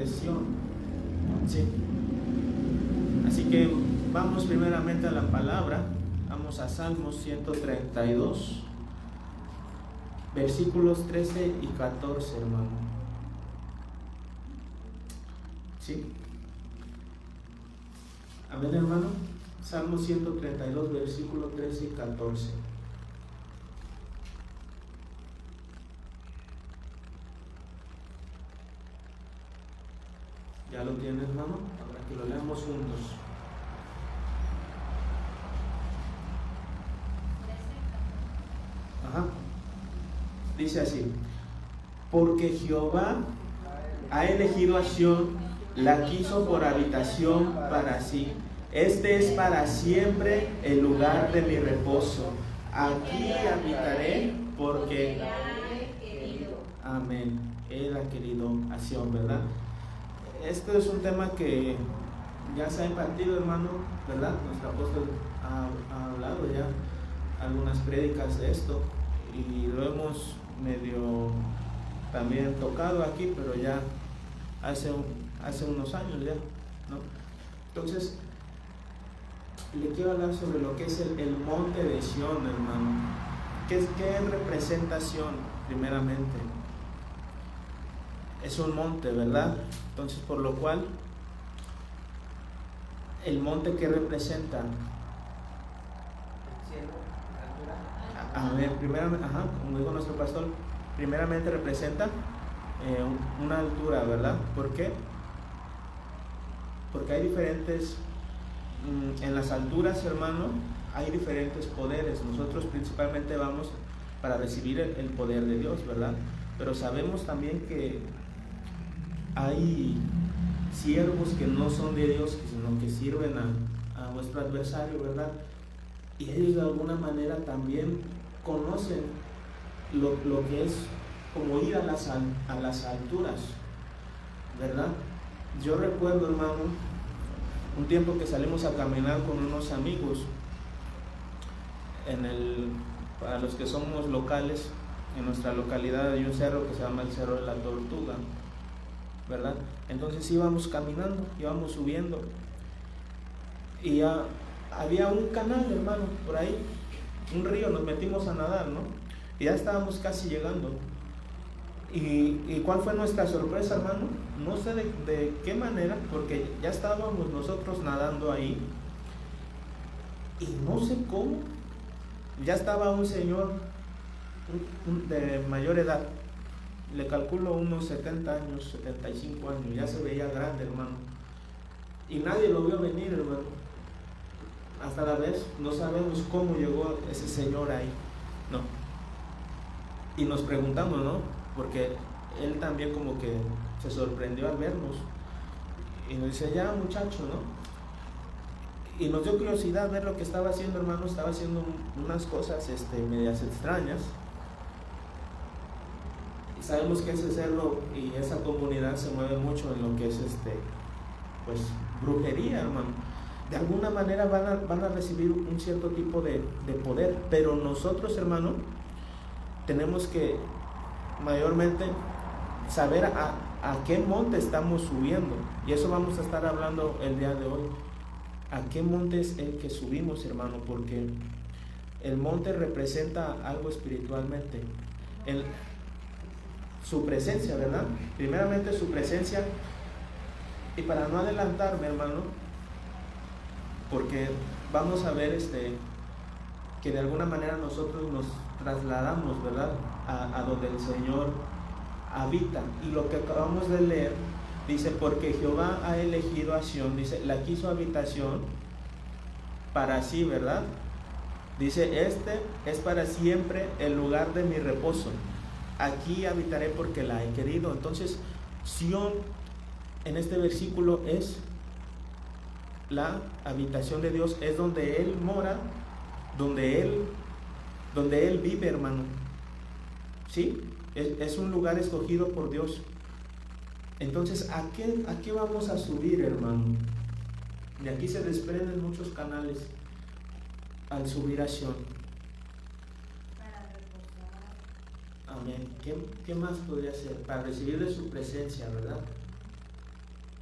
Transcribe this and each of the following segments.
Sión. Sí. Así que vamos primeramente a la palabra. Vamos a Salmos 132, versículos 13 y 14, hermano. ¿Sí? Amén, hermano. Salmos 132, versículos 13 y 14. ¿Ya lo tienes, hermano? Para que lo leamos juntos. Ajá. Dice así: porque Jehová ha elegido a Sión, la quiso por habitación para sí. Este es para siempre el lugar de mi reposo. Aquí habitaré porque amén. Él ha querido a Sión, ¿verdad? Esto es un tema que ya se ha impartido, hermano, ¿verdad? Nuestro apóstol ha hablado ya algunas prédicas de esto y lo hemos medio también tocado aquí, pero ya hace unos años ya, ¿no? Entonces, le quiero hablar sobre lo que es el monte de Sión, hermano. ¿Qué representa Sión, primeramente? Es un monte, ¿verdad? Entonces, por lo cual, el monte que representa, a ver, primeramente, como dijo nuestro pastor, primeramente representa una altura, ¿verdad? ¿Por qué? Porque hay diferentes, en las alturas, hermano, hay diferentes poderes. Nosotros principalmente vamos para recibir el poder de Dios, ¿verdad? Pero sabemos también que hay siervos que no son de Dios, sino que sirven a nuestro adversario, ¿verdad? Y ellos de alguna manera también conocen lo que es como ir a las alturas, ¿verdad? Yo recuerdo, hermano, un tiempo que salimos a caminar con unos amigos para los que somos locales, en nuestra localidad hay un cerro que se llama el Cerro de la Tortuga, ¿verdad? Entonces íbamos caminando, íbamos subiendo y ya había un canal, hermano, por ahí, un río, nos metimos a nadar, ¿no? Y ya estábamos casi llegando. ¿Y cuál fue nuestra sorpresa, hermano? No sé de qué manera, porque ya estábamos nosotros nadando ahí y no sé cómo, ya estaba un señor de mayor edad, le calculo unos 70 años, 75 años, ya se veía grande, hermano, y nadie lo vio venir, hermano. Hasta la vez no sabemos cómo llegó ese señor ahí, no. Y nos preguntamos, ¿no? Porque él también como que se sorprendió al vernos y nos dice: ya, muchacho, ¿no? Y nos dio curiosidad ver lo que estaba haciendo, hermano. Estaba haciendo unas cosas medias extrañas. Y sabemos que ese cerro y esa comunidad se mueve mucho en lo que es pues brujería, hermano. De alguna manera van a recibir un cierto tipo de poder, pero nosotros, hermano, tenemos que mayormente saber a qué monte estamos subiendo, y eso vamos a estar hablando el día de hoy. ¿A qué monte es el que subimos, hermano? Porque el monte representa algo espiritualmente, su presencia, ¿verdad? Primeramente su presencia. Y para no adelantarme, hermano, porque vamos a ver que de alguna manera nosotros nos trasladamos, ¿verdad?, a donde el Señor habita. Y lo que acabamos de leer dice: porque Jehová ha elegido a Sión, dice, la quiso habitación para sí, ¿verdad? Dice: este es para siempre el lugar de mi reposo. Aquí habitaré porque la he querido. Entonces, Sión en este versículo es la habitación de Dios, es donde Él mora, donde Él vive, hermano. ¿Sí? Es un lugar escogido por Dios. Entonces, ¿a qué vamos a subir, hermano? De aquí se desprenden muchos canales al subir a Sión. Para reposar. Amén. ¿Qué más podría ser? Para recibir de su presencia, ¿verdad?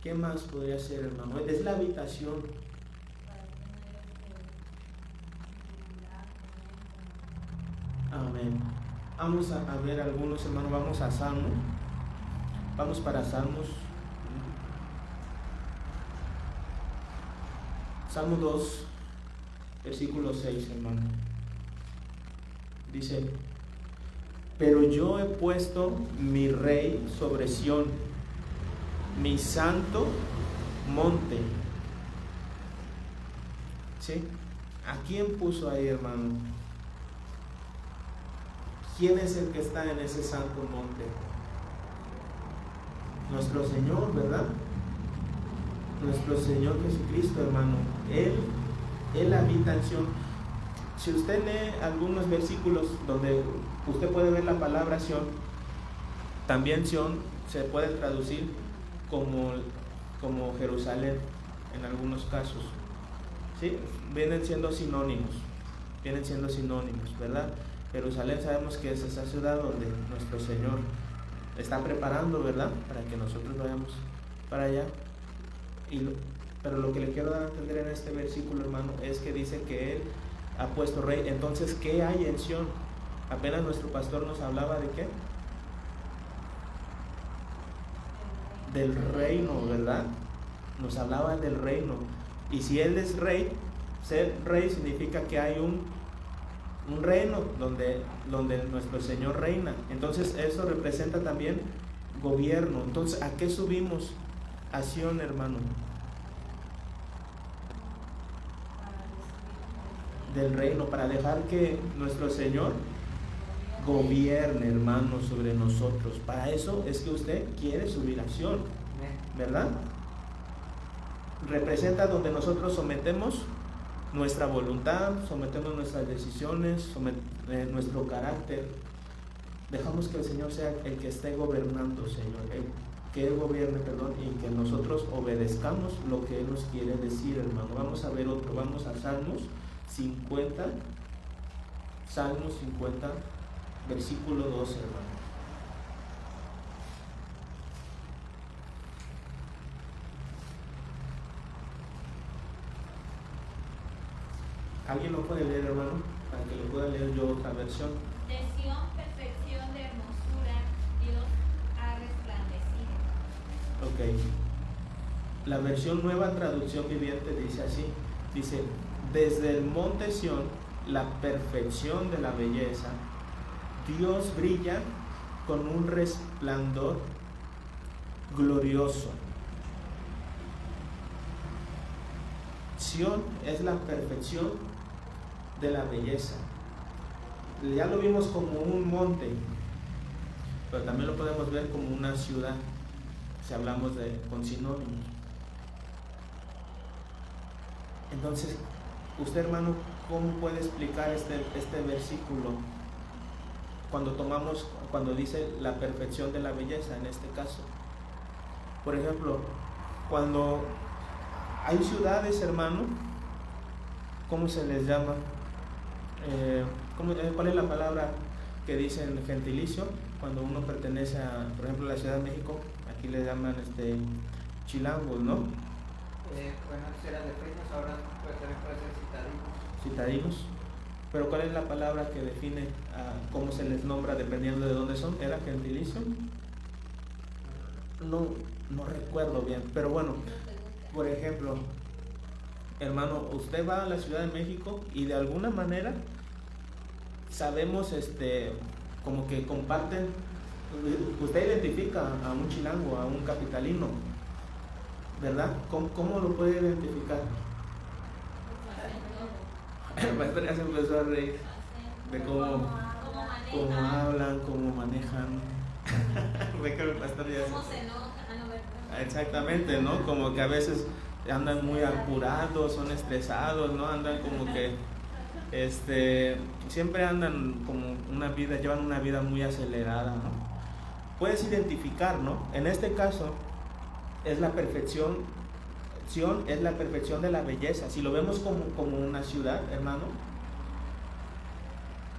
¿Qué más podría ser, hermano? Es la habitación. Amén. Vamos a ver algunos, hermanos. Vamos a Salmos. Vamos para Salmos. Salmo 2, versículo 6, hermano. Dice: pero yo he puesto mi rey sobre Sión, mi santo monte. ¿Sí? ¿A quién puso ahí, hermano? ¿Quién es el que está en ese santo monte? Nuestro Señor, ¿verdad? Nuestro Señor Jesucristo, hermano. Él habita en Sión. Si usted lee algunos versículos donde usted puede ver la palabra Sión, también Sión se puede traducir como Jerusalén en algunos casos. ¿Sí? Vienen siendo sinónimos, ¿verdad? Jerusalén sabemos que es esa ciudad donde nuestro Señor está preparando, ¿verdad? Para que nosotros vayamos para allá. Pero lo que le quiero dar a entender en este versículo, hermano, es que dice que Él ha puesto rey. Entonces, ¿qué hay en Sión? Apenas nuestro pastor nos hablaba de ¿qué? Del reino, ¿verdad? Nos hablaba del reino. Y si Él es rey, ser rey significa que hay un reino donde nuestro Señor reina. Entonces eso representa también gobierno. Entonces, ¿a qué subimos a Sión, hermano? Del reino, para dejar que nuestro Señor gobierne, hermano, sobre nosotros. Para eso es que usted quiere subir a Sión, ¿verdad? Representa donde nosotros sometemos nuestra voluntad, sometemos nuestras decisiones, nuestro carácter. Dejamos que el Señor sea el que esté gobernando, Señor, que Él gobierne, y que nosotros obedezcamos lo que Él nos quiere decir, hermano. Vamos a ver otro, vamos a Salmos 50, versículo 12, hermano. ¿Alguien lo puede leer, hermano? Para que lo pueda leer yo otra versión. De Sión, perfección de hermosura, Dios ha resplandecido. Ok. La versión Nueva Traducción Viviente dice así. Dice: desde el monte Sión, la perfección de la belleza, Dios brilla con un resplandor glorioso. Sión es la perfección de la belleza. Ya lo vimos como un monte, pero también lo podemos ver como una ciudad, si hablamos con sinónimos. Entonces, usted, hermano, ¿cómo puede explicar este versículo cuando dice la perfección de la belleza en este caso? Por ejemplo, cuando hay ciudades, hermano, ¿cómo se les llama? ¿Cuál es la palabra que dicen gentilicio? Cuando uno pertenece a, por ejemplo, la Ciudad de México, aquí le llaman chilangos, ¿no? Bueno, era de fechas, ahora también puede ser citadinos. Citadinos. Pero ¿cuál es la palabra que define cómo se les nombra dependiendo de dónde son? ¿Era gentilicio? No recuerdo bien, pero bueno, por ejemplo, hermano, usted va a la Ciudad de México y de alguna manera sabemos como que comparten, usted identifica a un chilango, a un capitalino, ¿verdad? ¿Cómo lo puede identificar? El pastor ya se empezó a reír de cómo hablan, cómo manejan. Ve que el pastor ya ¿Cómo se nota? Exactamente, ¿no? Como que a veces andan muy apurados, son estresados, ¿no? Andan como que siempre andan como llevan una vida muy acelerada, ¿no? Puedes identificar, ¿no? En este caso es la perfección. Sión es la perfección de la belleza. Si lo vemos como una ciudad, hermano,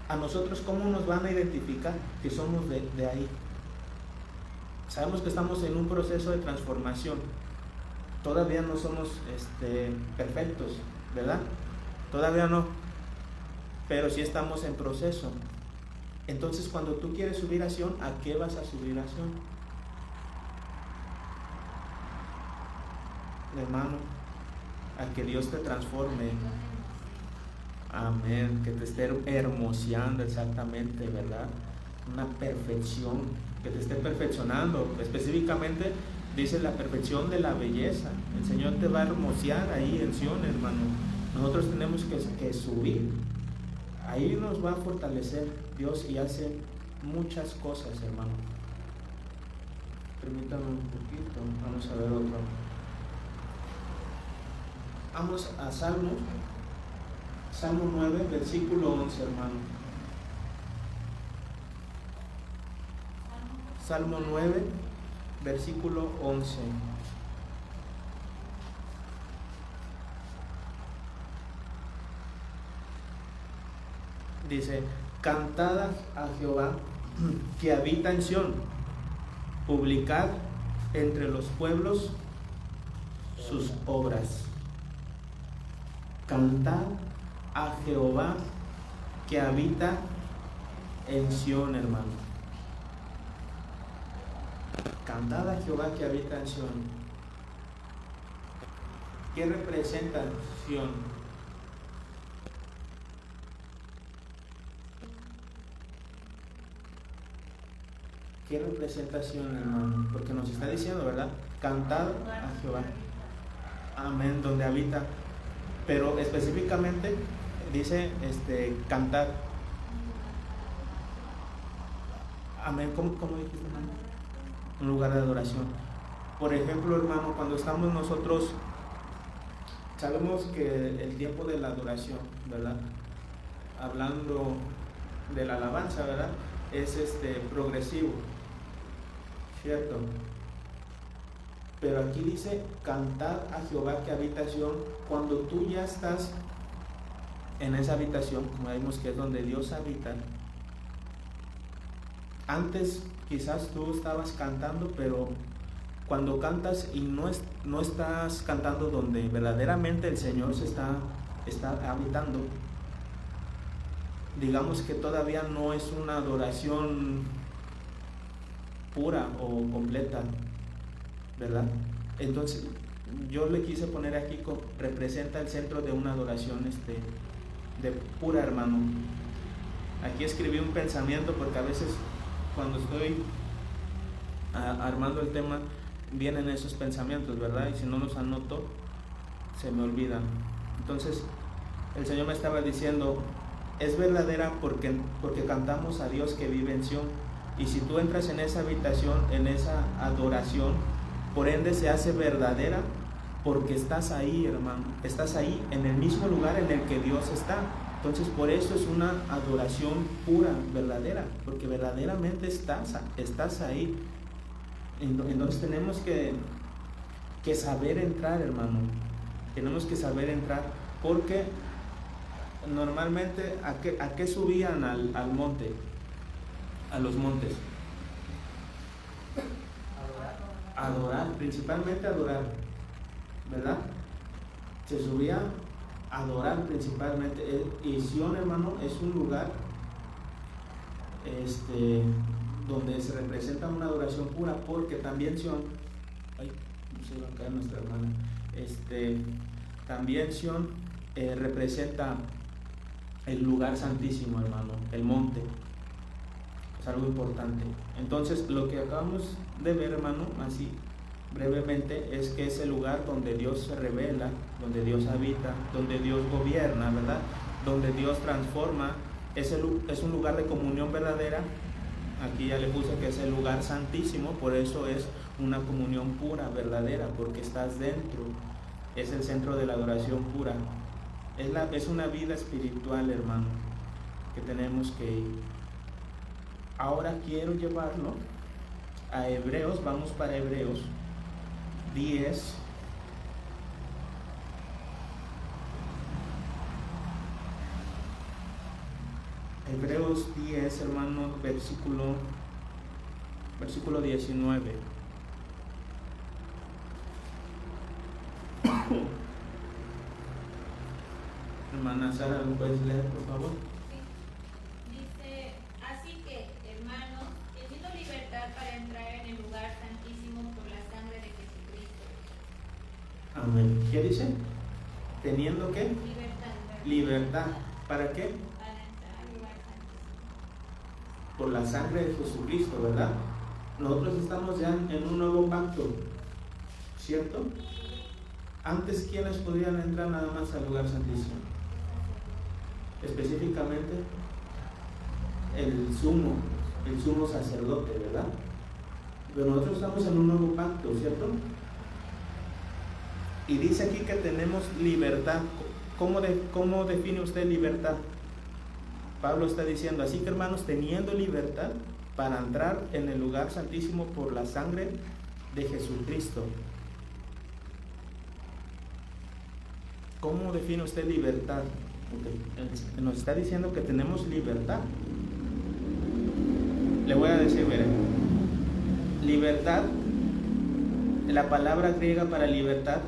a nosotros, ¿cómo nos van a identificar que somos de ahí? Sabemos que estamos en un proceso de transformación. todavía no somos perfectos, ¿verdad? Todavía no, pero sí estamos en proceso. Entonces, cuando tú quieres subir a Sion, ¿a qué vas a subir a Sion? Hermano, a que Dios te transforme. Amén, que te esté hermoseando exactamente, ¿verdad? Una perfección, que te esté perfeccionando. Específicamente dice la perfección de la belleza. El Señor te va a hermosear ahí en Sion, hermano. Nosotros tenemos que subir. Ahí nos va a fortalecer Dios y hace muchas cosas, hermano. Permítame un poquito, vamos a ver otro. Vamos a Salmo 9, versículo 11, hermano. Salmo 9, versículo 11. Dice: cantad a Jehová que habita en Sión, publicad entre los pueblos sus obras. Cantad a Jehová que habita en Sión, hermano. Cantad a Jehová que habita en Sión. ¿Qué representa Sión? ¿Qué representación, hermano? Porque nos está diciendo, ¿verdad? Cantad a Jehová. Amén, donde habita. Pero específicamente dice cantar. Amén, ¿cómo dijiste, hermano? Un lugar de adoración. Por ejemplo, hermano, cuando estamos nosotros, sabemos que el tiempo de la adoración, ¿verdad? Hablando de la alabanza, ¿verdad? Es progresivo, ¿cierto? Pero aquí dice: cantad a Jehová que habita en Sión. Cuando tú ya estás en esa habitación, como vimos que es donde Dios habita. Antes quizás tú estabas cantando, pero cuando cantas y no estás cantando donde verdaderamente el Señor se está habitando, digamos que todavía no es una adoración pura o completa, ¿verdad? Entonces yo le quise poner aquí, representa el centro de una adoración de pura, hermano. Aquí escribí un pensamiento porque a veces cuando estoy armando el tema vienen esos pensamientos, ¿verdad? Y si no los anoto se me olvidan. Entonces el Señor me estaba diciendo: es verdadera porque cantamos a Dios que vive en Sión. Y si tú entras en esa habitación, en esa adoración, por ende se hace verdadera porque estás ahí, hermano. Estás ahí en el mismo lugar en el que Dios está. Entonces por eso es una adoración pura, verdadera, porque verdaderamente estás ahí. Entonces tenemos que saber entrar, hermano. Tenemos que saber entrar, porque normalmente ¿a qué subían al monte? A los montes. Adorar, principalmente adorar, ¿verdad? Se subía a adorar principalmente. Y Sión, hermano, es un lugar donde se representa una adoración pura, porque también Sión, no se va a caer nuestra hermana, también Sión representa el lugar santísimo, hermano, el monte. Es algo importante. Entonces lo que acabamos de ver, hermano, así brevemente, es que es el lugar donde Dios se revela, donde Dios habita, donde Dios gobierna, ¿verdad? Donde Dios transforma. Es un lugar de comunión verdadera. Aquí ya le puse que es el lugar santísimo, por eso es una comunión pura, verdadera, porque estás dentro. Es el centro de la adoración pura. Es una vida espiritual, hermano, que tenemos que ir. Ahora quiero llevarlo a Hebreos. Vamos para Hebreos 10. Hebreos 10, hermano, versículo 19. Hermana Sara, ¿lo puedes leer, por favor? Sí. Dice, así que, hermanos, teniendo libertad para entrar en el lugar santísimo por la sangre de Jesucristo. Amén. ¿Qué dice? ¿Teniendo qué? Libertad. Libertad. ¿Para qué? Para entrar al lugar santísimo. Por la sangre de Jesucristo, ¿verdad? Nosotros estamos ya en un nuevo pacto, ¿cierto? Antes, ¿quiénes podían entrar nada más al lugar santísimo? Específicamente, el sumo sacerdote, ¿verdad? Pero nosotros estamos en un nuevo pacto, ¿cierto? Y dice aquí que tenemos libertad. ¿Cómo define usted libertad? Pablo está diciendo, así que hermanos, teniendo libertad para entrar en el lugar santísimo por la sangre de Jesucristo. ¿Cómo define usted libertad? Porque nos está diciendo que tenemos libertad. Le voy a decir, mire, libertad, la palabra griega para libertad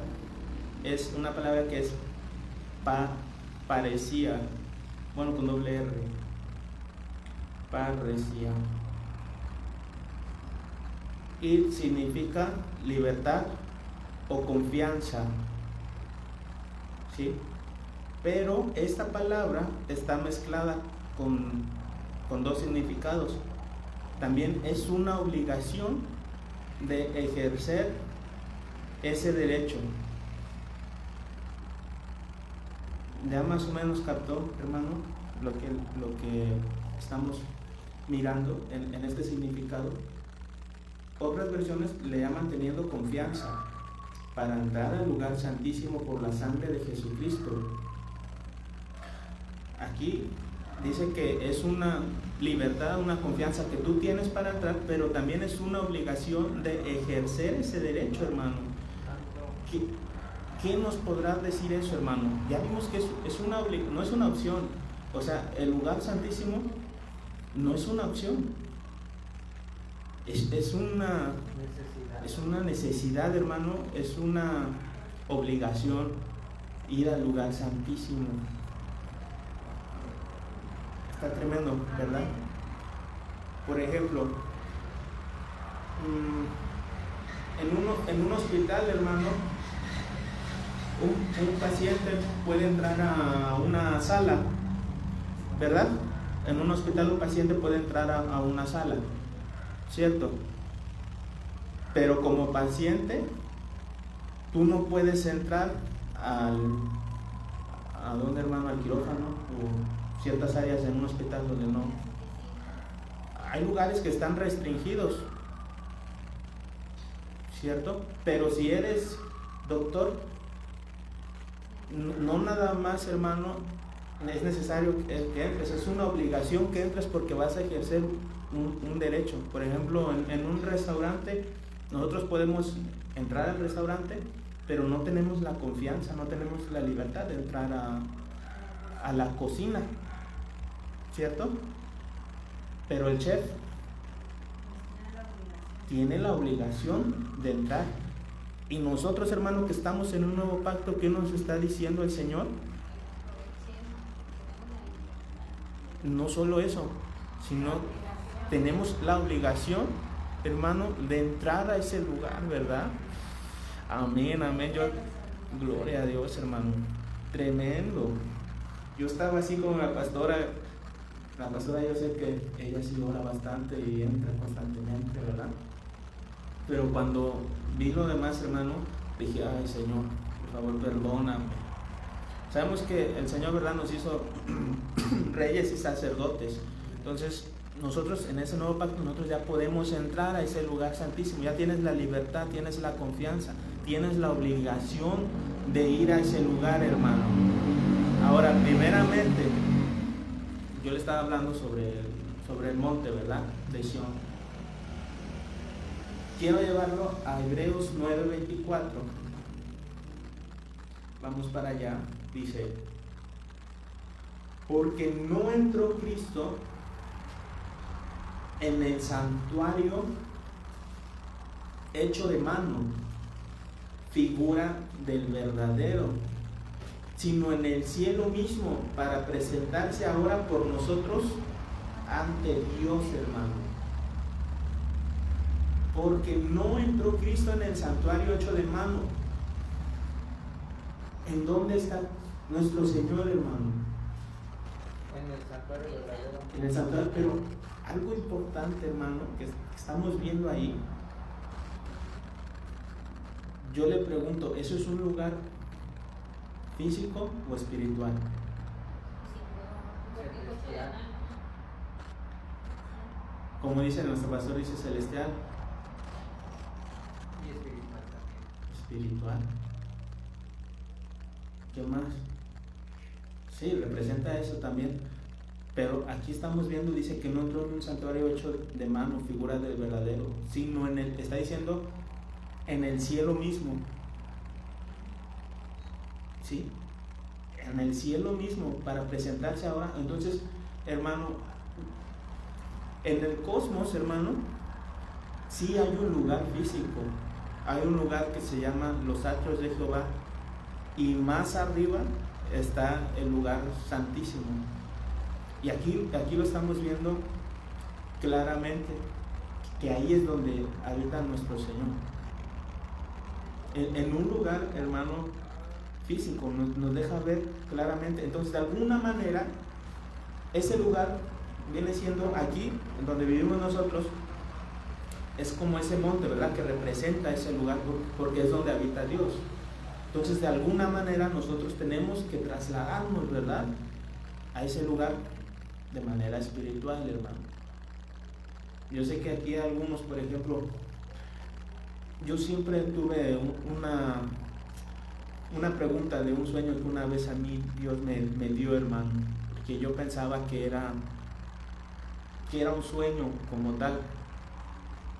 es una palabra que es parecía, bueno, con doble R, parecía, y significa libertad o confianza, ¿sí? Pero esta palabra está mezclada con dos significados. También es una obligación de ejercer ese derecho. Ya más o menos captó, hermano, lo que estamos mirando en este significado. Otras versiones le llaman teniendo confianza para entrar al lugar santísimo por la sangre de Jesucristo. Aquí dice que es una libertad, una confianza que tú tienes para entrar, pero también es una obligación de ejercer ese derecho, hermano. ¿Qué nos podrá decir eso, hermano? Ya vimos que no es una opción. O sea, el lugar santísimo no es una opción. Es una necesidad, hermano. Es una obligación ir al lugar santísimo. Está tremendo, ¿verdad? Por ejemplo, en un hospital, hermano, un paciente puede entrar a una sala, ¿verdad? En un hospital un paciente puede entrar a una sala, ¿cierto? Pero como paciente, tú no puedes entrar ¿a dónde, hermano? Al quirófano o ciertas áreas en un hospital donde no. Hay lugares que están restringidos, ¿cierto? Pero si eres doctor, no nada más, hermano, es necesario que entres, es una obligación que entres porque vas a ejercer un derecho. Por ejemplo, en un restaurante, nosotros podemos entrar al restaurante, pero no tenemos la confianza, no tenemos la libertad de entrar a la cocina, ¿cierto? Pero el chef tiene la obligación de entrar. Y nosotros, hermanos, que estamos en un nuevo pacto, ¿qué nos está diciendo el Señor? No solo eso, sino tenemos la obligación, hermano, de entrar a ese lugar, ¿verdad? Amén, amén. Gloria a Dios, hermano. Tremendo. Yo estaba así con la pastora. La pastora, yo sé que ella sí ora bastante y entra constantemente, ¿verdad? Pero cuando vi lo demás, hermano, dije, ay, Señor, por favor, perdóname. Sabemos que el Señor, ¿verdad?, nos hizo reyes y sacerdotes. Entonces, nosotros en ese nuevo pacto, nosotros ya podemos entrar a ese lugar santísimo. Ya tienes la libertad, tienes la confianza, tienes la obligación de ir a ese lugar, hermano. Ahora, primeramente, yo le estaba hablando sobre el monte, ¿verdad?, de Sión. Quiero llevarlo a Hebreos 9:24. Vamos para allá. Dice, porque no entró Cristo en el santuario hecho de mano, figura del verdadero, sino en el cielo mismo, para presentarse ahora por nosotros ante Dios, hermano. Porque no entró Cristo en el santuario hecho de mano. ¿En dónde está nuestro Señor, hermano? En el santuario verdadero. En el santuario, pero algo importante, hermano, que estamos viendo ahí. Yo le pregunto, ¿eso es un lugar físico o espiritual? Como dice nuestro pastor, dice celestial. Y espiritual también. Espiritual. ¿Qué más? Sí, representa eso también. Pero aquí estamos viendo, dice que no entró en un santuario hecho de mano, figura del verdadero, sino en el, está diciendo, en el cielo mismo. ¿Sí? En el cielo mismo, para presentarse ahora. Entonces, hermano, en el cosmos, hermano, sí hay un lugar físico. Hay un lugar que se llama los atrios de Jehová. Y más arriba está el lugar santísimo. Y aquí lo estamos viendo claramente, que ahí es donde habita nuestro Señor. En un lugar, hermano, físico, nos deja ver claramente. Entonces, de alguna manera, ese lugar viene siendo aquí, en donde vivimos nosotros, es como ese monte, ¿verdad?, que representa ese lugar, porque es donde habita Dios. Entonces, de alguna manera, nosotros tenemos que trasladarnos, ¿verdad?, a ese lugar de manera espiritual, hermano. Yo sé que aquí algunos, por ejemplo, yo siempre tuve una pregunta de un sueño que una vez a mí Dios me dio, hermano, que yo pensaba que era un sueño como tal,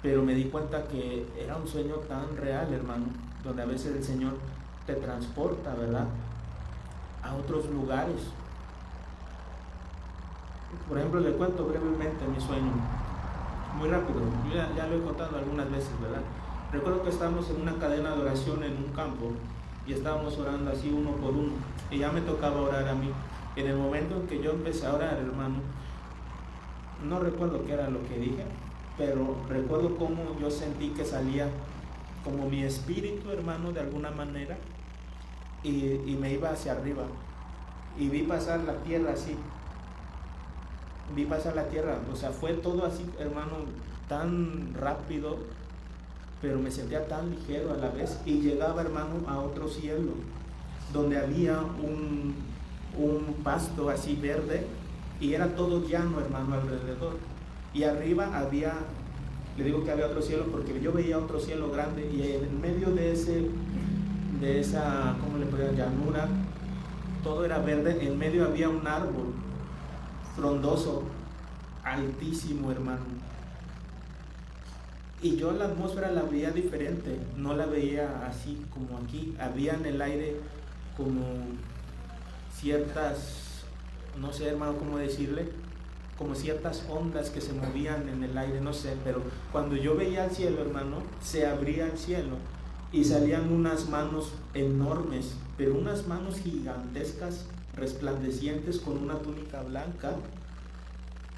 pero me di cuenta que era un sueño tan real, hermano, donde a veces el Señor te transporta, ¿verdad?, a otros lugares. Por ejemplo, le cuento brevemente mi sueño, muy rápido. Yo ya lo he contado algunas veces, ¿verdad? Recuerdo que estábamos en una cadena de oración en un campo y estábamos orando así uno por uno, y ya me tocaba orar a mí. En el momento en que yo empecé a orar, hermano, no recuerdo qué era lo que dije, pero recuerdo cómo yo sentí que salía como mi espíritu, hermano, de alguna manera, y me iba hacia arriba, y vi pasar la tierra así. Vi pasar la tierra, o sea, fue todo así, hermano, tan rápido, pero me sentía tan ligero a la vez, y llegaba, hermano, a otro cielo, donde había un pasto así verde, y era todo llano, hermano, alrededor, y arriba había, le digo que había otro cielo, porque yo veía otro cielo grande, y en medio de esa, ¿cómo le podría llamar?, llanura, todo era verde, en medio había un árbol frondoso, altísimo, hermano. Y yo la atmósfera la veía diferente, no la veía así como aquí. Había en el aire como ciertas, no sé, hermano, cómo decirle, como ciertas ondas que se movían en el aire, no sé, pero cuando yo veía el cielo, hermano, se abría el cielo y salían unas manos enormes, pero unas manos gigantescas, resplandecientes, con una túnica blanca,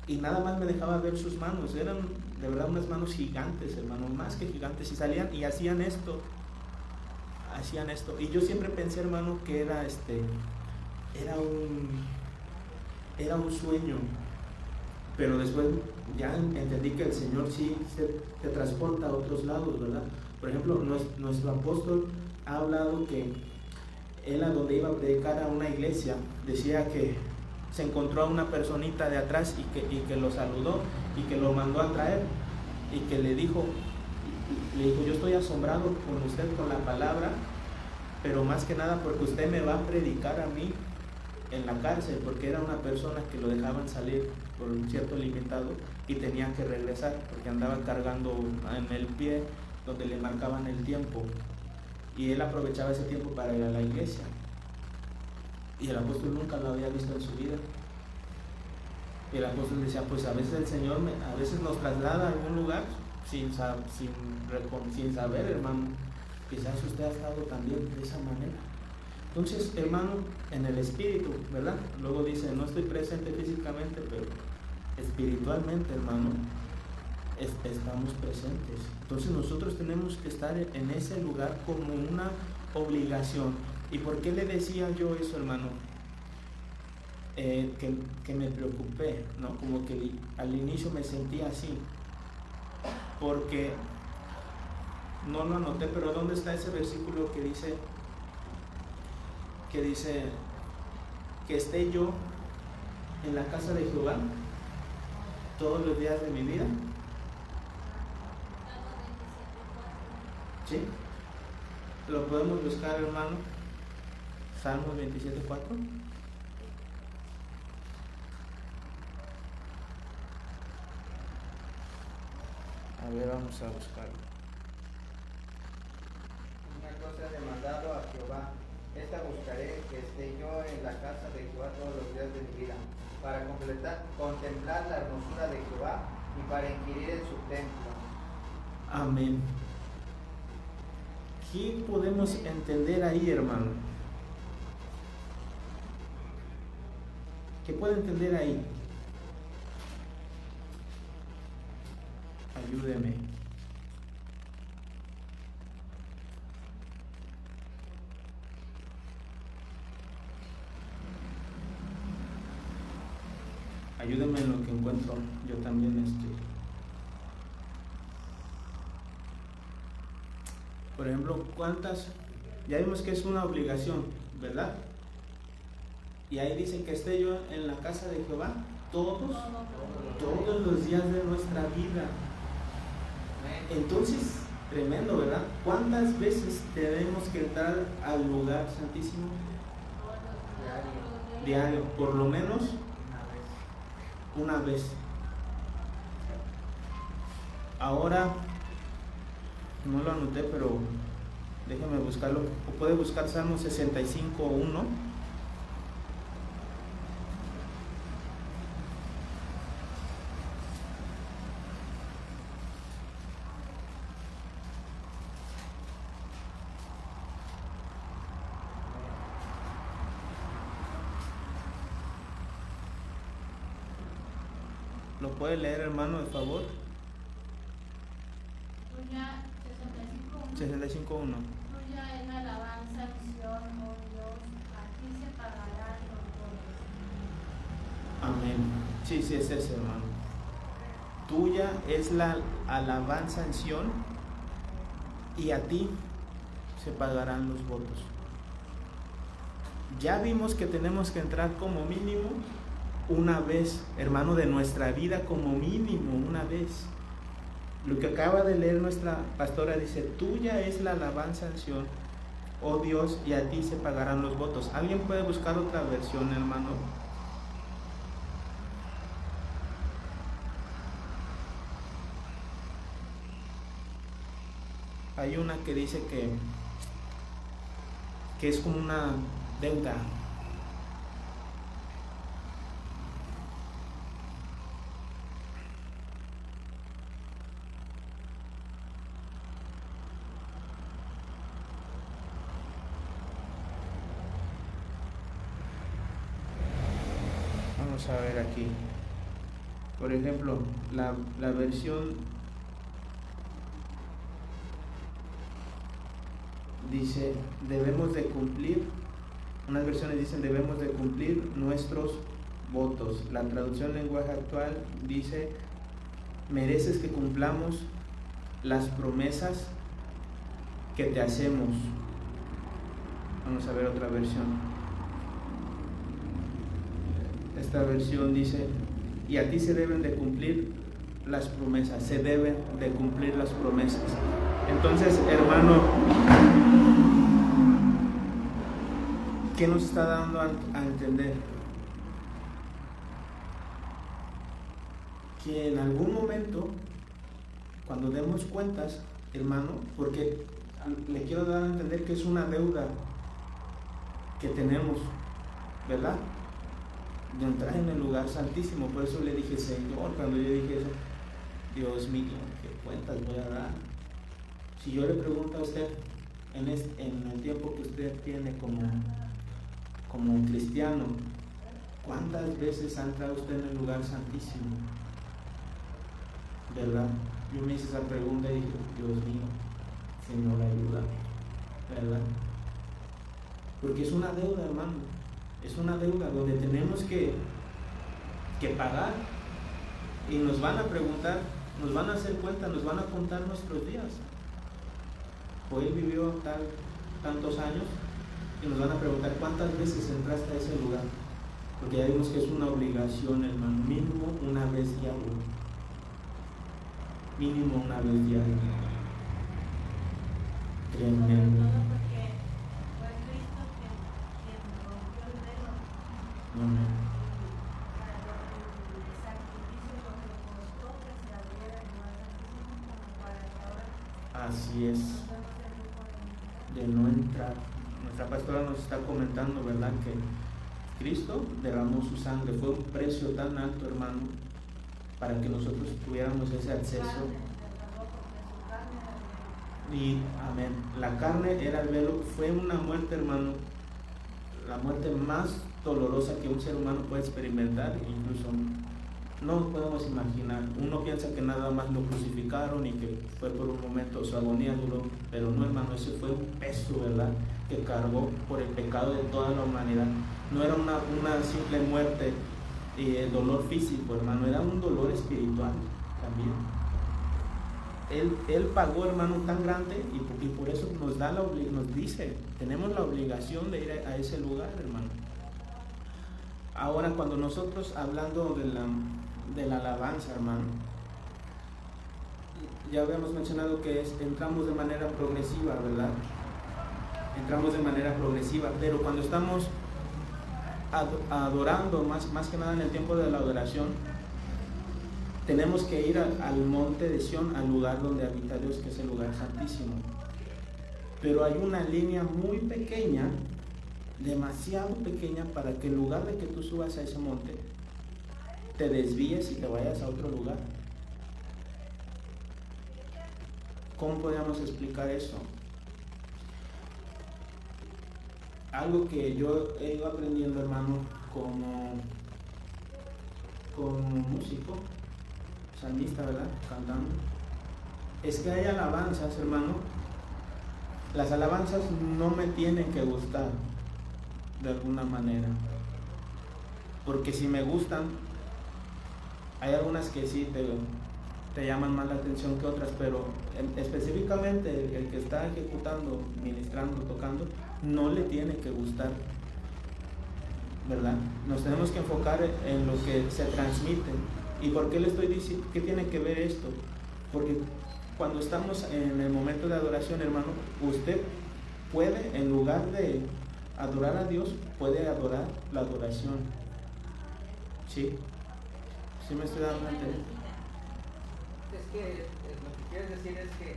y nada más me dejaba ver sus manos. Eran de verdad unas manos gigantes, hermano, más que gigantes, y salían y hacían esto, y yo siempre pensé, hermano, que era un sueño, pero después ya entendí que el Señor sí te transporta a otros lados, ¿verdad? Por ejemplo, nuestro apóstol ha hablado que él, a donde iba a predicar a una iglesia, decía que se encontró a una personita de atrás y que lo saludó y que lo mandó a traer, y que le dijo, yo estoy asombrado con usted, con la palabra, pero más que nada porque usted me va a predicar a mí en la cárcel, porque era una persona que lo dejaban salir por un cierto limitado y tenía que regresar porque andaba cargando en el pie donde le marcaban el tiempo, y él aprovechaba ese tiempo para ir a la iglesia, y el apóstol nunca lo había visto en su vida. Y el apóstol decía, pues a veces el Señor a veces nos traslada a algún lugar sin saber, hermano. Quizás usted ha estado también de esa manera. Entonces, hermano, en el espíritu, ¿verdad? Luego dice, no estoy presente físicamente, pero espiritualmente, hermano, estamos presentes. Entonces nosotros tenemos que estar en ese lugar como una obligación. ¿Y por qué le decía yo eso, hermano? Que me preocupé, ¿no? Como que al inicio me sentía así, porque no lo anoté, pero ¿dónde está ese versículo que dice que esté yo en la casa de Jehová todos los días de mi vida? ¿Sí? Lo podemos buscar, hermano. Salmos 27:4. A ver, vamos a buscarlo. Una cosa he demandado a Jehová, esta buscaré, que esté yo en la casa de Jehová todos los días de mi vida, para contemplar la hermosura de Jehová y para inquirir en su templo. Amén. ¿Qué podemos entender ahí, hermano? ¿Qué puede entender ahí? Ayúdeme. Ayúdeme en lo que encuentro. Yo también Por ejemplo, ya vimos que es una obligación, ¿verdad? Y ahí dice que esté yo en la casa de Jehová todos los días de nuestra vida. Entonces, tremendo, ¿verdad? ¿Cuántas veces tenemos que entrar al lugar santísimo? Diario, por lo menos una vez. Ahora, no lo anoté, pero déjame buscarlo. O puede buscar Salmo 65:1. ¿Lo puede leer, hermano, de favor? Tuya, 65:1. Tuya es la alabanza, Sion, oh Dios, a ti se pagarán los votos. Amén. Sí, es ese, hermano. Tuya es la alabanza en Sion, y a ti se pagarán los votos. Ya vimos que tenemos que entrar como mínimo una vez, hermano, de nuestra vida, como mínimo una vez. Lo que acaba de leer nuestra pastora dice, tuya es la alabanza en Sion, oh Dios, y a ti se pagarán los votos. ¿Alguien puede buscar otra versión, hermano? Hay una que dice que es como una deuda. Vamos a ver aquí. Por ejemplo, la versión dice, debemos de cumplir, unas versiones dicen, debemos de cumplir nuestros votos. La traducción lenguaje actual dice, mereces que cumplamos las promesas que te hacemos. Vamos a ver otra versión. Esta versión dice, y a ti se deben de cumplir las promesas, se deben de cumplir las promesas. Entonces, hermano, ¿qué nos está dando a entender? Que en algún momento, cuando demos cuentas, hermano, porque le quiero dar a entender que es una deuda que tenemos, ¿verdad? De entrar en el lugar santísimo. Por eso le dije, Señor, cuando yo dije eso, Dios mío, ¿qué cuentas voy a dar? Si yo le pregunto a usted, en el tiempo que usted tiene como cristiano, ¿cuántas veces ha entrado usted en el lugar santísimo? ¿Verdad? Yo me hice esa pregunta y dije, Dios mío, Señor, ayúdame, ¿verdad? Porque es una deuda, hermano, es una deuda donde tenemos que pagar, y nos van a preguntar, nos van a hacer cuenta, nos van a contar nuestros días. Joel vivió tantos años y nos van a preguntar cuántas veces entraste a ese lugar, porque ya vimos que es una obligación, hermano, mínimo una vez diario, mínimo una vez diario. Tremendo. Amén. Así es, de no entrar. Nuestra pastora nos está comentando, ¿verdad?, que Cristo derramó su sangre, fue un precio tan alto, hermano, para que nosotros tuviéramos ese acceso. Y amén, la carne era el velo, fue una muerte, hermano, la muerte más dolorosa que un ser humano puede experimentar, incluso no podemos imaginar. Uno piensa que nada más lo crucificaron y que fue por un momento, su agonía duró, pero no, hermano, ese fue un peso, ¿verdad?, que cargó por el pecado de toda la humanidad. No era una simple muerte y el dolor físico, hermano, era un dolor espiritual también. Él pagó, hermano, tan grande, y por eso nos dice, tenemos la obligación de ir a ese lugar, hermano. Ahora, cuando nosotros, hablando de la alabanza, hermano, ya habíamos mencionado que entramos de manera progresiva, ¿verdad? Entramos de manera progresiva, pero cuando estamos adorando, más que nada en el tiempo de la adoración, tenemos que ir al monte de Sión, al lugar donde habita Dios, que es el lugar santísimo. Pero hay una línea muy pequeña, demasiado pequeña, para que en lugar de que tú subas a ese monte, te desvíes y te vayas a otro lugar. ¿Cómo podríamos explicar eso? Algo que yo he ido aprendiendo, hermano, como músico, salmista, ¿verdad?, cantando, es que hay alabanzas, hermano. Las alabanzas no me tienen que gustar de alguna manera, porque si me gustan, hay algunas que sí te llaman más la atención que otras, pero específicamente el que está ejecutando, ministrando, tocando, no le tiene que gustar, ¿verdad? Nos tenemos que enfocar en lo que se transmite. ¿Y por qué le estoy diciendo? ¿Qué tiene que ver esto? Porque cuando estamos en el momento de adoración, hermano, usted puede, en lugar de adorar a Dios, puede adorar la adoración. ¿Sí? ¿Sí me estoy dando a entender? Es que lo que quieres decir es que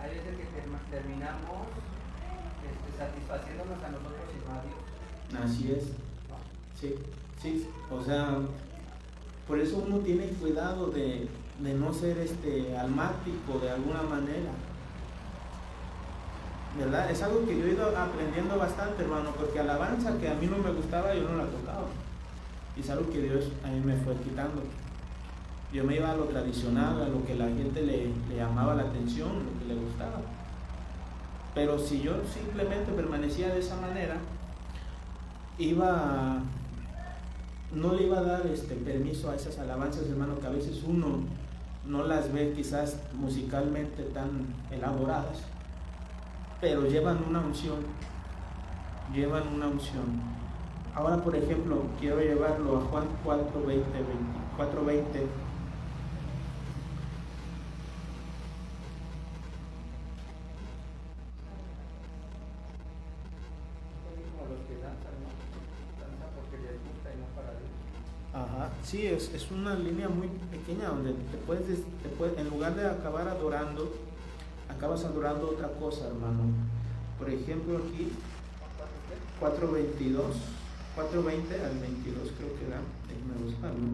hay veces que terminamos satisfaciéndonos a nosotros y no a Dios. Así es. Sí. O sea, por eso uno tiene cuidado de no ser almático de alguna manera, ¿verdad? Es algo que yo he ido aprendiendo bastante, hermano, porque alabanza que a mí no me gustaba, yo no la tocaba. Y es algo que Dios a mí me fue quitando. Yo me iba a lo tradicional, a lo que la gente le llamaba la atención, lo que le gustaba. Pero si yo simplemente permanecía de esa manera, no le iba a dar permiso a esas alabanzas, hermano, que a veces uno no las ve quizás musicalmente tan elaboradas, pero llevan una unción. Ahora, por ejemplo, quiero llevarlo a Juan 4:20. Ajá, sí, es una línea muy pequeña donde te puedes, en lugar de acabar adorando, acabas adorando otra cosa, hermano. Por ejemplo, aquí 4:20 al 22, creo que era, déjame buscarlo.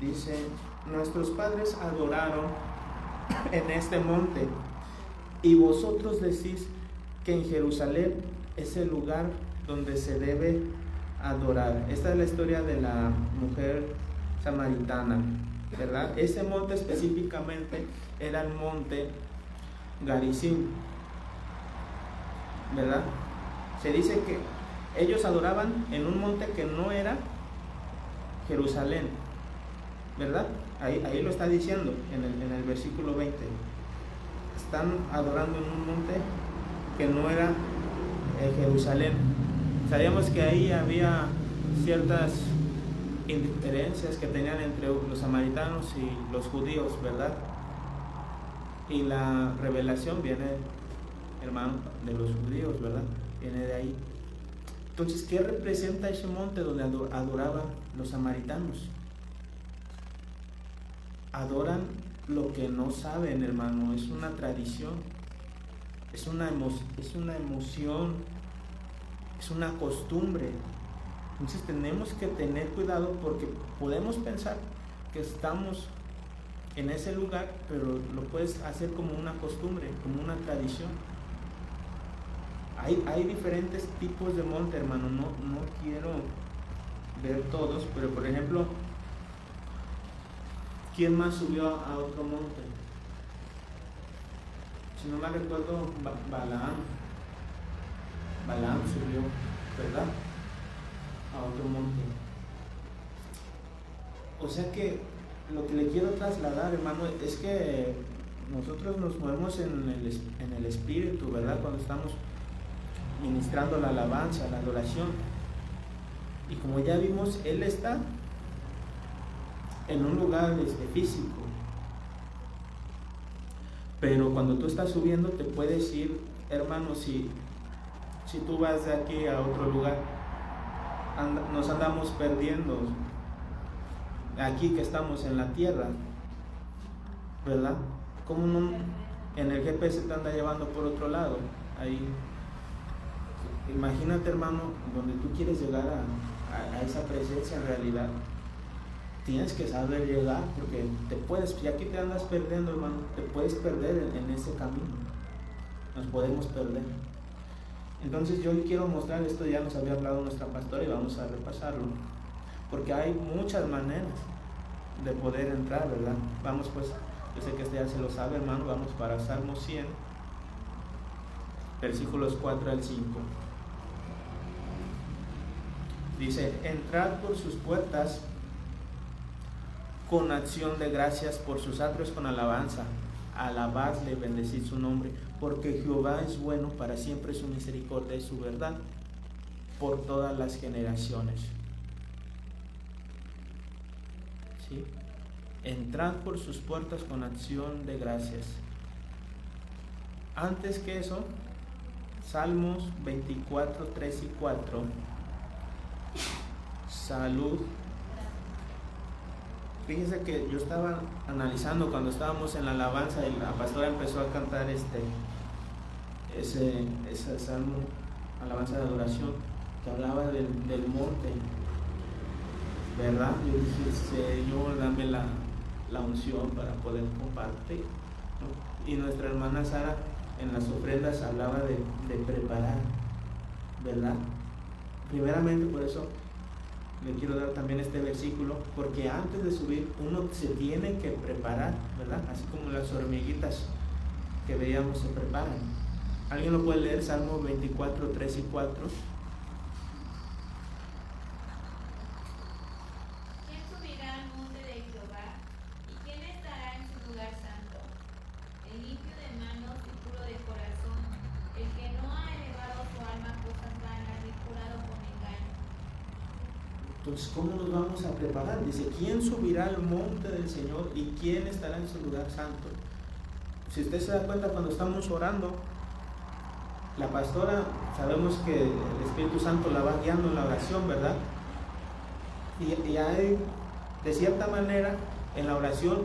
Dice: nuestros padres adoraron en este monte, y vosotros decís que en Jerusalén es el lugar donde se debe adorar. Esta es la historia de la mujer samaritana, ¿verdad? Ese monte específicamente era el monte Garizim, ¿verdad? Se dice que ellos adoraban en un monte que no era Jerusalén, ¿verdad? Ahí lo está diciendo en el versículo 20. Están adorando en un monte que no era Jerusalén. Sabíamos que ahí había ciertas indiferencias que tenían entre los samaritanos y los judíos, ¿verdad? Y la revelación viene, hermano, de los judíos, ¿verdad? Viene de ahí. Entonces, ¿qué representa ese monte donde adoraban los samaritanos? Adoran lo que no saben, hermano. Es una tradición, es una emoción, es una costumbre. Entonces tenemos que tener cuidado, porque podemos pensar que estamos en ese lugar, pero lo puedes hacer como una costumbre, como una tradición. Hay diferentes tipos de monte, hermano. No quiero ver todos, pero por ejemplo, ¿quién más subió a otro monte? Si no mal recuerdo, Balaam subió, ¿verdad?, a otro monte. O sea que lo que le quiero trasladar, hermano, es que nosotros nos movemos en el espíritu, ¿verdad?, cuando estamos ministrando la alabanza, la adoración. Y como ya vimos, Él está en un lugar físico, pero cuando tú estás subiendo te puedes ir, hermano. Si tú vas de aquí a otro lugar, nos andamos perdiendo aquí que estamos en la tierra, ¿verdad? ¿Cómo no? En el GPS te anda llevando por otro lado. Ahí, imagínate, hermano, donde tú quieres llegar a esa presencia, en realidad tienes que saber llegar, porque si aquí te andas perdiendo, hermano, te puedes perder en ese camino. Nos podemos perder. Entonces yo le quiero mostrar esto. Ya nos había hablado nuestra pastora y vamos a repasarlo, porque hay muchas maneras de poder entrar, ¿verdad? Vamos pues, yo sé que este ya se lo sabe, hermano. Vamos para Salmo 100, versículos 4 al 5. Dice: entrad por sus puertas con acción de gracias, por sus atrios con alabanza. Alabadle, bendecid su nombre, porque Jehová es bueno, para siempre su misericordia y su verdad por todas las generaciones. ¿Sí? Entrad por sus puertas con acción de gracias. Antes que eso, Salmos 24, 3 y 4. Salud. Fíjense que yo estaba analizando cuando estábamos en la alabanza y la pastora empezó a cantar ese salmo, alabanza de adoración, que hablaba del monte, ¿verdad? Yo dije: Señor, dame la unción para poder compartir, ¿no? Y nuestra hermana Sara en las ofrendas hablaba de preparar, ¿verdad? Primeramente, por eso le quiero dar también este versículo, porque antes de subir uno se tiene que preparar, ¿verdad? Así como las hormiguitas que veíamos se preparan. ¿Alguien lo puede leer? Salmo 24, 3 y 4. ¿Quién subirá al monte de Jehová? ¿Y quién estará en su lugar santo? El limpio de manos y puro de corazón, el que no ha elevado su alma a cosas vanas ni jurado con engaño. Entonces, ¿cómo nos vamos a preparar? Dice: ¿quién subirá al monte del Señor y quién estará en su lugar santo? Si usted se da cuenta, cuando estamos orando, la pastora, sabemos que el Espíritu Santo la va guiando en la oración, ¿verdad? Y hay, de cierta manera, en la oración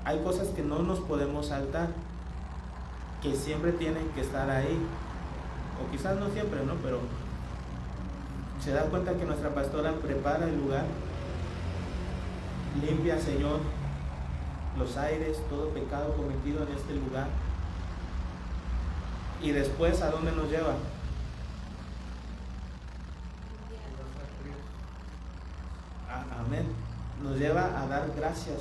hay cosas que no nos podemos saltar, que siempre tienen que estar ahí, o quizás no siempre, ¿no? Pero se da cuenta que nuestra pastora prepara el lugar, limpia, Señor, los aires, todo pecado cometido en este lugar. Y después, ¿a dónde nos lleva? Amén. Nos lleva a dar gracias.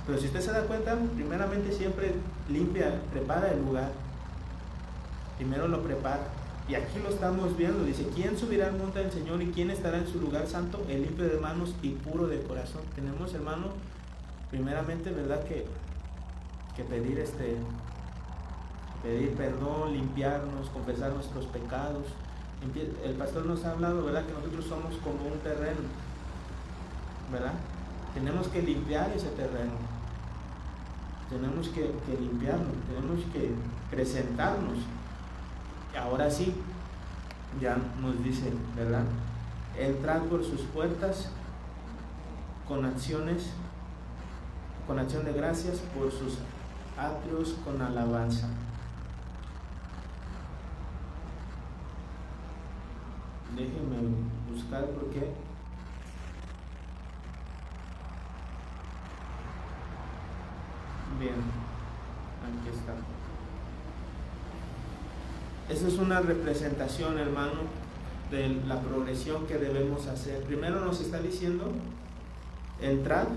Pero si usted se da cuenta, primeramente siempre limpia, prepara el lugar. Primero lo prepara. Y aquí lo estamos viendo. Dice, ¿quién subirá al monte del Señor y quién estará en su lugar santo? El limpio de manos y puro de corazón. Tenemos, hermano, primeramente, ¿verdad? Que pedir pedir perdón, limpiarnos, confesar nuestros pecados. El pastor nos ha hablado, ¿verdad? Que nosotros somos como un terreno, ¿verdad? Tenemos que limpiar ese terreno. Tenemos que limpiarlo, tenemos que presentarnos. Ahora sí, ya nos dice, ¿verdad? Entrad por sus puertas con acción de gracias, por sus atrios con alabanza. Déjenme buscar porque bien, aquí está. Esa es una representación, hermano, de la progresión que debemos hacer. Primero nos está diciendo, entrad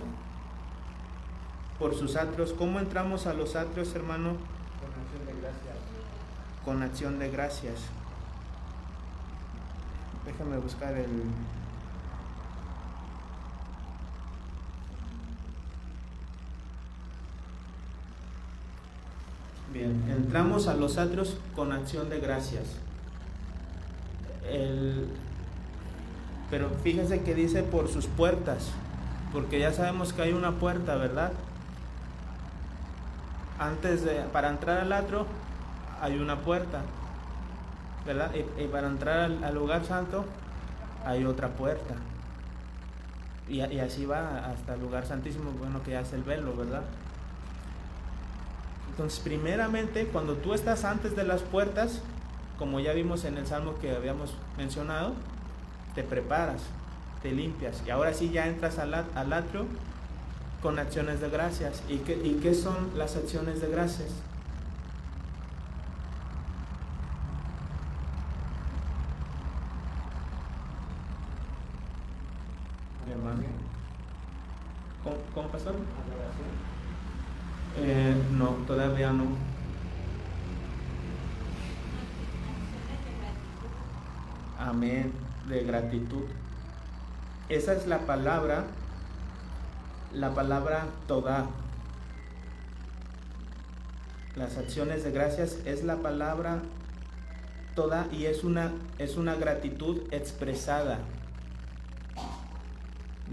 por sus atrios. ¿Cómo entramos a los atrios, hermano? Con acción de gracias. Con acción de gracias. Déjame buscar el... Bien, entramos a los atrios con acción de gracias. Pero fíjense que dice por sus puertas, porque ya sabemos que hay una puerta, ¿verdad? Para entrar al atrio hay una puerta, ¿verdad? Y para entrar al lugar santo hay otra puerta. Y así va hasta el lugar santísimo, bueno, que ya es el velo, ¿verdad? Entonces, primeramente, cuando tú estás antes de las puertas, como ya vimos en el salmo que habíamos mencionado, te preparas, te limpias, y ahora sí ya entras al atrio con acciones de gracias. ¿Y qué son las acciones de gracias? Hermano, ¿cómo pasó? No, todavía no. Amén, de gratitud. Esa es la palabra todá. Las acciones de gracias es la palabra todá y es una gratitud expresada.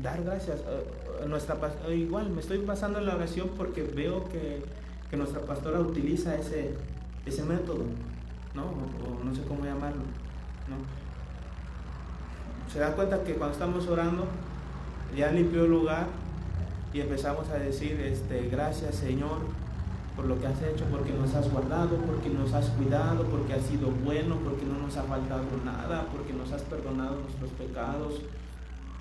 Dar gracias. Igual me estoy pasando en la oración porque veo que nuestra pastora utiliza ese método, ¿no? O no sé cómo llamarlo, ¿no? Se da cuenta que cuando estamos orando ya limpió el lugar y empezamos a decir gracias, Señor, por lo que has hecho, porque nos has guardado, porque nos has cuidado, porque has sido bueno, porque no nos ha faltado nada, porque nos has perdonado nuestros pecados.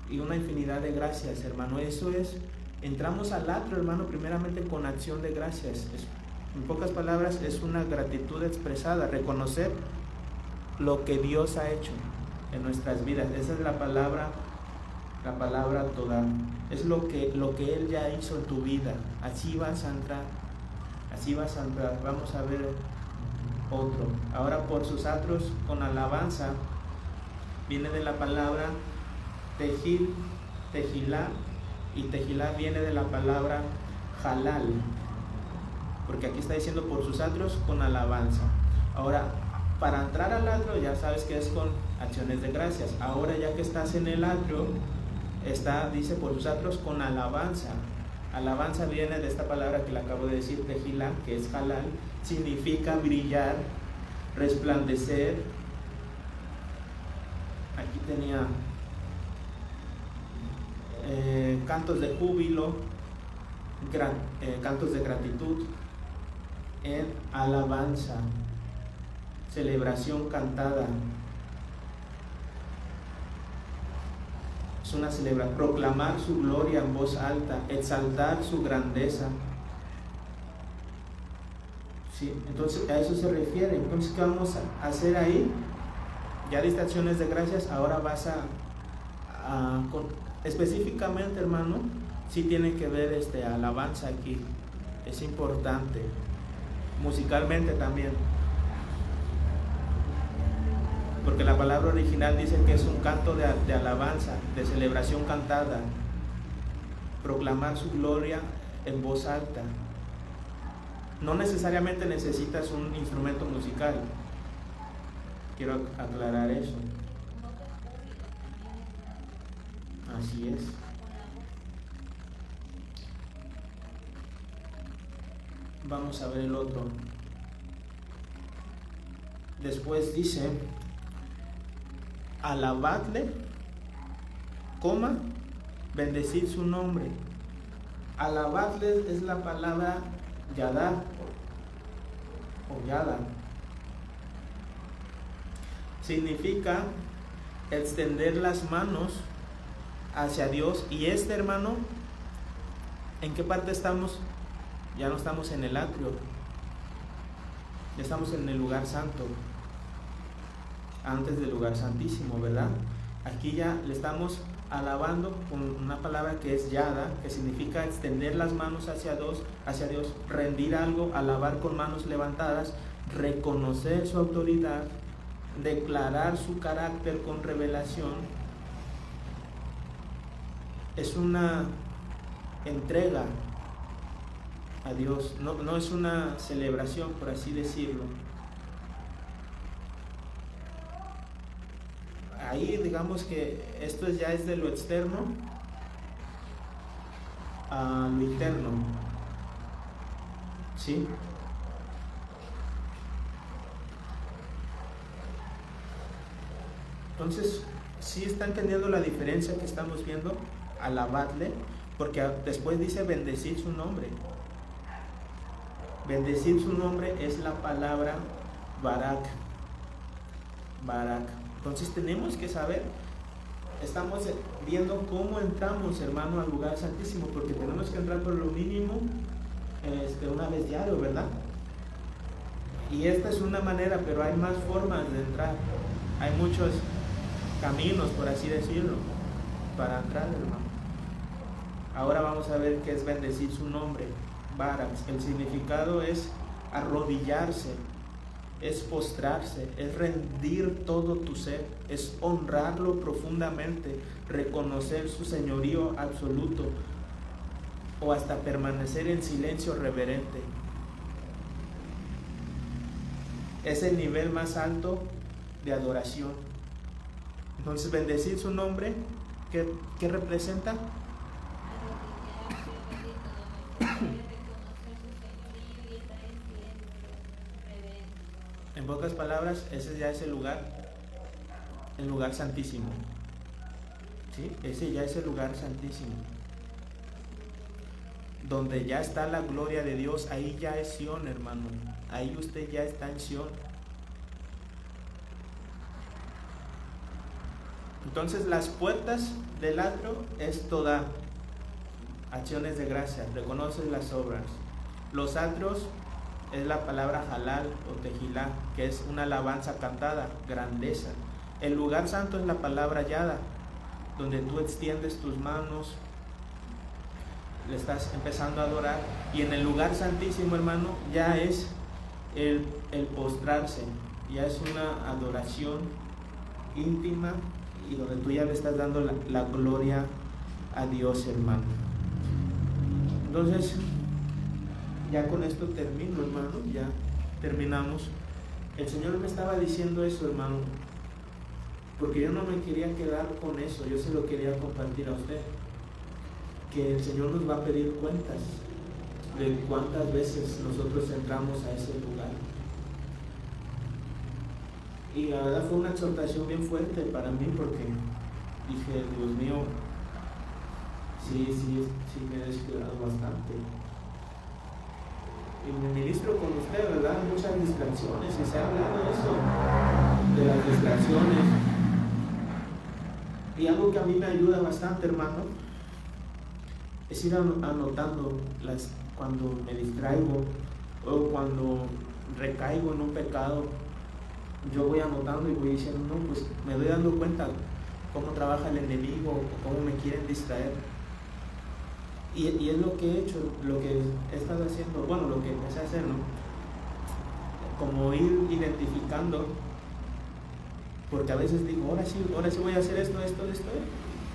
Y una infinidad de gracias, hermano. Eso es, entramos al atrio, hermano, primeramente con acción de gracias. En pocas palabras, es una gratitud expresada, reconocer lo que Dios ha hecho en nuestras vidas. Esa es la palabra toda. Es lo que Él ya hizo en tu vida. Así vas a entrar. Vamos a ver otro. Ahora, por sus atrios con alabanza, viene de la palabra tejilá, y tejilá viene de la palabra halal, porque aquí está diciendo por sus atrios con alabanza. Ahora, para entrar al atrio ya sabes que es con acciones de gracias. Ahora, ya que estás en el atrio, dice por sus atrios con alabanza. Alabanza viene de esta palabra que le acabo de decir, tejilá, que es halal, significa brillar, resplandecer. Aquí tenía cantos de júbilo, cantos de gratitud, en alabanza, celebración cantada. Es una celebración, proclamar su gloria en voz alta, exaltar su grandeza, ¿sí? Entonces a eso se refiere. Entonces, ¿qué vamos a hacer ahí? Ya diste acciones de gracias, ahora vas específicamente, hermano, sí tiene que ver alabanza aquí, es importante, musicalmente también, porque la palabra original dice que es un canto de alabanza, de celebración cantada, proclamar su gloria en voz alta. No necesariamente necesitas un instrumento musical, quiero aclarar eso. Así es. Vamos a ver el otro. Después dice, alabadle, bendecid su nombre. Alabadle es la palabra yadá o yada. Significa extender las manos hacia Dios. Y hermano, ¿en qué parte estamos? Ya no estamos en el atrio, ya estamos en el lugar santo, antes del lugar santísimo, ¿verdad? Aquí ya le estamos alabando con una palabra que es yada, que significa extender las manos hacia Dios, rendir algo, alabar con manos levantadas, reconocer su autoridad, declarar su carácter con revelación. Es una entrega a Dios, no es una celebración, por así decirlo. Ahí digamos que esto ya es de lo externo a lo interno, ¿sí? Entonces, ¿sí está entendiendo la diferencia que estamos viendo? Alabadle, porque después dice bendecir su nombre. Bendecir su nombre es la palabra barak. Entonces tenemos que saber, estamos viendo cómo entramos, hermano, al lugar santísimo, porque tenemos que entrar por lo mínimo una vez diario, ¿verdad? Y esta es una manera, pero hay más formas de entrar. Hay muchos caminos, por así decirlo, para entrar, hermano. Ahora vamos a ver qué es bendecir su nombre. Barak, el significado es arrodillarse, es postrarse, es rendir todo tu ser, es honrarlo profundamente, reconocer su señorío absoluto o hasta permanecer en silencio reverente. Es el nivel más alto de adoración. Entonces, bendecir su nombre, ¿qué representa? En pocas palabras, ese ya es el lugar santísimo. ¿Sí? Ese ya es el lugar santísimo. Donde ya está la gloria de Dios, ahí ya es Sión, hermano. Ahí usted ya está en Sión. Entonces, las puertas del atrio es toda acciones de gracia, reconoces las obras. Los atrios es la palabra halal o tejilá, que es una alabanza cantada, grandeza. El lugar santo es la palabra yada, donde tú extiendes tus manos, le estás empezando a adorar. Y en el lugar santísimo, hermano, ya es el postrarse, ya es una adoración íntima y donde tú ya le estás dando la gloria a Dios, hermano. Entonces, ya con esto termino, hermano, ya terminamos. El Señor me estaba diciendo eso, hermano, porque yo no me quería quedar con eso, yo se lo quería compartir a usted, que el Señor nos va a pedir cuentas de cuántas veces nosotros entramos a ese lugar. Y la verdad fue una exhortación bien fuerte para mí, porque dije, Dios mío, sí me he descuidado bastante. Y me ministro con usted, ¿verdad? Muchas distracciones, y se ha hablado de eso, de las distracciones. Y algo que a mí me ayuda bastante, hermano, es ir anotando cuando me distraigo o cuando recaigo en un pecado, yo voy anotando y voy diciendo, no, pues me doy dando cuenta cómo trabaja el enemigo o cómo me quieren distraer. Y es lo que he hecho, lo que he estado haciendo, bueno, lo que empecé a hacer, ¿no? Como ir identificando, porque a veces digo, ahora sí voy a hacer esto,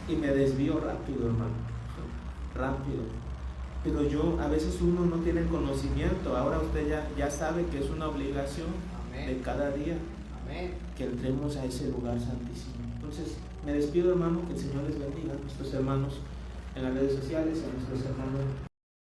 y me desvío rápido, hermano, rápido. Pero a veces uno no tiene el conocimiento, ahora usted ya sabe que es una obligación. Amén. De cada día. Amén. Que entremos a ese lugar santísimo. Entonces, me despido, hermano, que el Señor les bendiga, a nuestros hermanos en las redes sociales, a nuestros hermanos